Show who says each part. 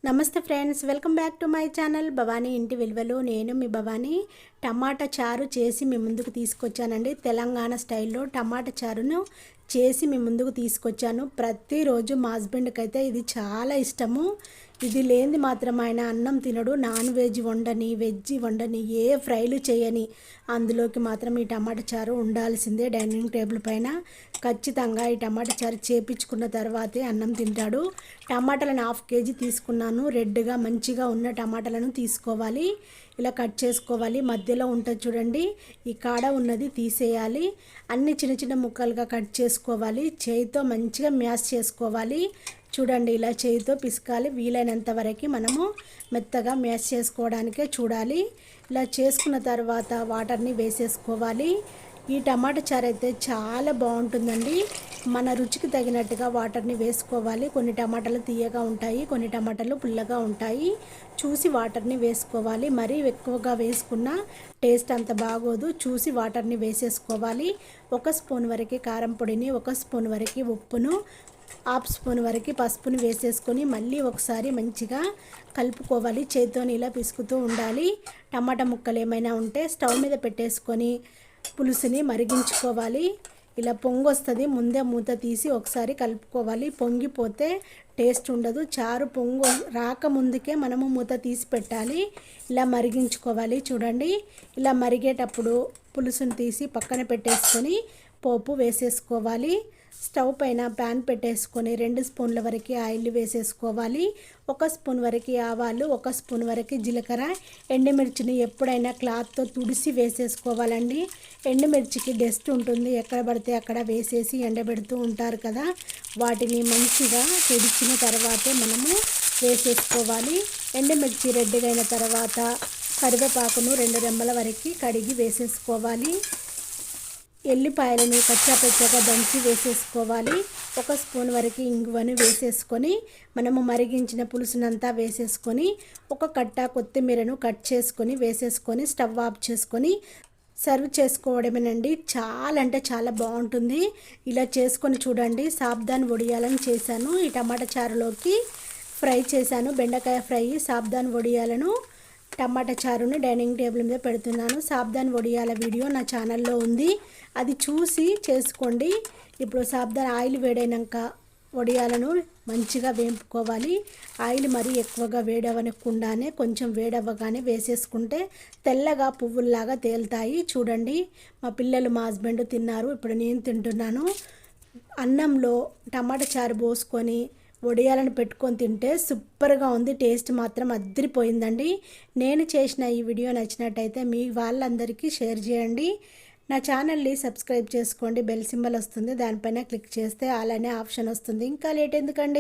Speaker 1: నమస్తే friends, welcome back to my channel Bhavani ఇంటి విలువలు. నేను మీ భవానీ టమాటా చారు చేసి మీ ముందుకు తీసుకొచ్చానండి. తెలంగాణ స్టైల్లో టమాటా చారును చేసి మీ ముందుకు తీసుకొచ్చాను. ప్రతిరోజు మా హస్బెండ్కి అయితే ఇది చాలా ఇష్టము. ఇది లేనిది మాత్రం ఆయన అన్నం తినడు. నాన్ వెజ్ వండని, వెజ్ వండని, ఏ ఫ్రైలు చేయని, అందులోకి మాత్రం ఈ టమాటా చారు ఉండాల్సిందే. డైనింగ్ టేబుల్ పైన ఖచ్చితంగా ఈ టమాటా చారు చేపించుకున్న తర్వాతే అన్నం తింటాడు. టమాటాలను 1/2 kg తీసుకున్నాను. రెడ్గా మంచిగా ఉన్న టమాటాలను తీసుకోవాలి. ఇలా కట్ చేసుకోవాలి. మధ్యలో ఉంటుంది చూడండి, ఈ కాడ ఉన్నది తీసేయాలి. అన్ని చిన్న చిన్న ముక్కలుగా కట్ చేసుకోవాలి. చేయితో మంచిగా మ్యాష్ చేసుకోవాలి. చూడండి, ఇలా చేయితో పిసకాలి. వీలైనంత వరకు మనము మెత్తగా మ్యాష్ చేసుకోవడానికే చూడాలి. ఇలా చేసుకున్న తర్వాత వాటర్ని వేసేసుకోవాలి. ఈ టమాటా చారు అయితే చాలా బాగుంటుందండి. మన రుచికి తగినట్టుగా వాటర్ని వేసుకోవాలి. కొన్ని టమాటాలు తీయగా ఉంటాయి, కొన్ని టమాటాలు పుల్లగా ఉంటాయి. చూసి వాటర్ని వేసుకోవాలి. మరీ ఎక్కువగా వేసుకున్న టేస్ట్ అంత బాగోదు. చూసి వాటర్ని వేసేసుకోవాలి. 1 స్పూన్ వరకు కారం పొడిని, 1 స్పూన్ వరకు ఉప్పును, 1/2 స్పూన్ వరకు పసుపుని వేసేసుకొని మళ్ళీ ఒకసారి మంచిగా కలుపుకోవాలి. చేతితోని ఇలా పిసుకుతూ ఉండాలి. టమాటా ముక్కలు ఏమైనా ఉంటే స్టవ్ మీద పెట్టేసుకొని పులుసుని మరిగించుకోవాలి. ఇలా పొంగు వస్తుంది, ముందే మూత తీసి ఒకసారి కలుపుకోవాలి. పొంగిపోతే టేస్ట్ ఉండదు. చారు పొంగు రాకముందుకే మనము మూత తీసి పెట్టాలి. ఇలా మరిగించుకోవాలి. చూడండి, ఇలా మరిగేటప్పుడు పులుసుని తీసి పక్కన పెట్టేసుకొని పోపు వేసేసుకోవాలి. స్టవ్ పైన ప్యాన్ పెట్టేసుకొని 2 స్పూన్ల వరకు ఆయిల్ వేసేసుకోవాలి. 1 స్పూన్ వరకు ఆవాలు, 1 స్పూన్ వరకు జీలకర్ర, ఎండుమిర్చిని ఎప్పుడైనా క్లాత్తో తుడిసి వేసేసుకోవాలండి. ఎండుమిర్చికి డస్ట్ ఉంటుంది, ఎక్కడ పడితే అక్కడ వేసేసి ఎండబెడుతూ ఉంటారు కదా, వాటిని మంచిగా తుడిచిన తర్వాతే మనము వేసేసుకోవాలి. ఎండుమిర్చి రెడ్గా అయిన తర్వాత కరివేపాకును 2 రెమ్మల వరకు కడిగి వేసేసుకోవాలి. ఎల్లిపాయలను కచ్చాపచ్చాగా దంచి వేసేసుకోవాలి. 1 స్పూన్ వరకు ఇంగువను వేసేసుకొని మనము మరిగించిన పులుసునంతా వేసేసుకొని ఒక కట్ట కొత్తిమీరను కట్ చేసుకొని వేసేసుకొని స్టవ్ ఆఫ్ చేసుకొని సర్వ్ చేసుకోవడమేనండి. చాలా అంటే చాలా బాగుంటుంది. ఇలా చేసుకొని చూడండి. సాబ్దాన్ వడియాలను చేశాను. ఈ టమాటా చారులోకి ఫ్రై చేశాను. బెండకాయ ఫ్రై, సాబ్దాన్ వడియాలను టమాటా చారుని డైనింగ్ టేబుల్ మీద పెడుతున్నాను. సాబ్దాన్ వడియాల వీడియో నా ఛానల్లో ఉంది, అది చూసి చేసుకోండి. ఇప్పుడు సాబ్దాన్ ఆయిల్ వేడైనాక వడియాలను మంచిగా వేపుకోవాలి. ఆయిల్ మరీ ఎక్కువగా వేడవనకుండానే కొంచెం వేడవ్వగానే వేసేసుకుంటే తెల్లగా పువ్వుల్లాగా తేలుతాయి. చూడండి, మా పిల్లలు మా హస్బెండ్ తిన్నారు, ఇప్పుడు నేను తింటున్నాను. అన్నంలో టమాటా చారు పోసుకొని వడియాలను పెట్టుకొని తింటే సూపర్గా ఉంది. టేస్ట్ మాత్రం అదిరిపోయిందండి. నేను చేసిన ఈ వీడియో నచ్చినట్టయితే మీ వాళ్ళందరికీ షేర్ చేయండి. నా ఛానల్ని సబ్స్క్రైబ్ చేసుకోండి. బెల్ సింబల్ వస్తుంది, దానిపైన క్లిక్ చేస్తే అలానే ఆప్షన్ వస్తుంది. ఇంకా లేట్ ఎందుకండి.